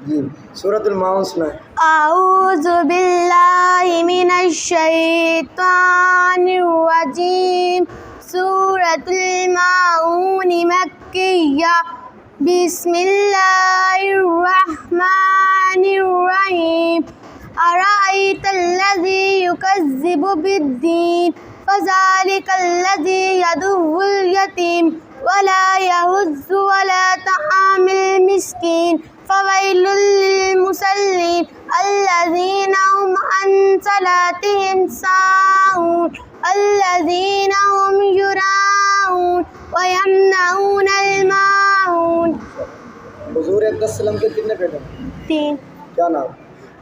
جی سورۃ الماؤن سنائیں۔ اعوذ باللہ من الشیطان الرجیم۔ سورۃ الماؤن مکیہ۔ بسم اللہ الرحمن الرحیم۔ ارأیت الذی یکذب بالدین فذلک الذی یدعو الیتیم ولا یحض علی طعام المسکین فویل للمصلین الذین هم عن صلاتهم ساہون الذین هم یراؤون ویمنعون الماعون۔ حضور اقدس صلی اللہ علیہ وسلم کے کتنے بیٹے ہیں؟ 3۔ کیا نام؟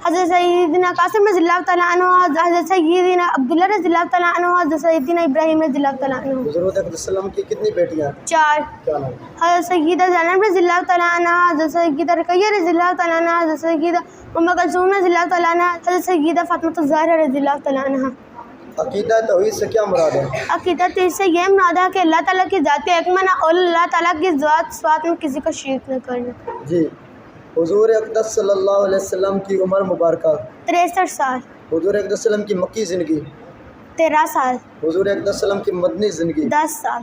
حضرت سیدنا قاسم رضی اللہ تعالیٰ عنہ، حضرت سیدنا عبداللہ رضی اللہ تعالیٰ عنہ، حضرت سیدنا ابراہیم رضی اللہ تعالیٰ عنہ۔ حضور اقدس صلی اللہ علیہ وسلم کی کتنی بیٹیاں ہیں؟ 4۔ کیا نام؟ حضرت سیدہ زینب رضی اللہ تعالیٰ عنہ، حضرت سیدہ رقیہ رضی اللہ تعالیٰ عنہ، حضرت سیدہ ام کلثوم رضی اللہ تعالیٰ عنہ، حضرت سیدہ فاطمہ الزہرا رضی اللہ تعالیٰ عنہ۔ عقیدہ توحید سے کیا مراد ہے؟ عقیدہ توحید سے یہ مراد ہے کہ اللہ تعالیٰ کی ذات ایک مانا اور اللہ تعالیٰ کی ذات صفات میں کسی کا شریک نہ کرنا۔ جی حضور اقدس صلی اللہ علیہ وسلم کی عمر مبارکہ؟ 63 سال۔ حضور اقدس صلی اللہ علیہ وسلم کی مکی زندگی؟ 13 سال۔ حضور اقدس صلی اللہ علیہ وسلم کی مدنی زندگی؟ 10 سال۔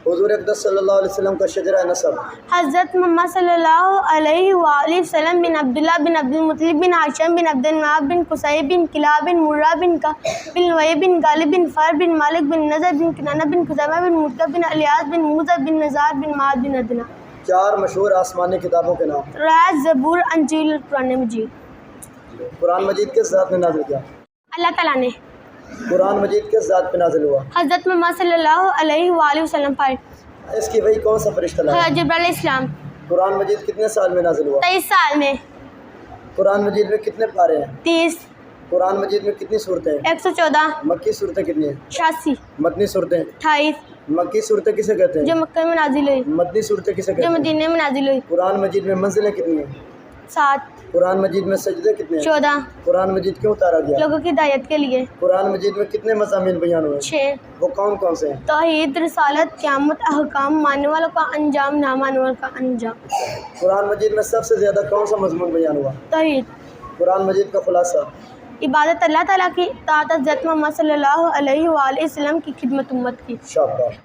حضور اقدس صلی اللہ علیہ وسلم کا شجرہ نسب؟ حضرت محمد صلی اللہ علیہ وآلہ وسلم بن عبداللہ بن عبد المطلب بن ہاشم بن عبد المناف بن قصی بن کلاب بن مرہ بن کعب بن لؤی بن غالب بن فہر بن مالک بن نضر بن کنانہ بن خزیمہ بن مرکب بن الیاس بن موسیٰ بن نزار بن معاذ بن عدنان۔ 4 مشہور آسمانی کتابوں کے نام؟ رات، زبور، انجیل، قرآن مجید۔ قرآن مجید کس ذات میں نازل کیا؟ اللہ تعالیٰ نے۔ قرآن مجید کس ذات پہ نازل ہوا؟ حضرت محمد صلی اللہ علیہ وآلہ وسلم پر۔ اس کی وحی کون سا فرشتہ لایا؟ حضرت جبرائیل علیہ السلام۔ قرآن مجید کتنے سال میں نازل ہوا؟ 23 سال میں۔ قرآن مجید میں کتنے پارے ہیں؟ 30۔ قرآن مجید میں کتنی صورتیں ہیں؟ 114۔ مکی صورتیں کتنی ہیں؟ 86۔ مدنی صورتیں؟ 28۔ مکی صورتیں کسے کہتے جو ہیں؟ مکہ میں نازل ہوئی، مدنی صورتیں کسے جو کہتے ہیں؟ مدینے میں نازل ہوئی۔ قرآن مجید میں منزلیں کتنی ہیں؟ 7۔ قرآن مجید میں سجدے کتنے ہیں؟ 14۔ قرآن مجید کیوں اتارا گیا؟ لوگوں کی ہدایت کے لیے۔ قرآن مجید میں کتنے مضامین بیان ہوئے؟ 6۔ وہ کون کون سے ہیں؟ توحید، رسالت، قیامت، احکام، ماننے والوں کا انجام، نہ ماننے والوں کا انجام۔ قرآن مجید میں سب سے زیادہ کون سا مضمون بیان ہوا؟ توحید۔ قرآن مجید کا خلاصہ؟ عبادت اللہ تعالیٰ کی، اطاعت حضرت محمد صلی اللہ علیہ وآلہ وسلم کی، خدمت امت کی۔ شاباش۔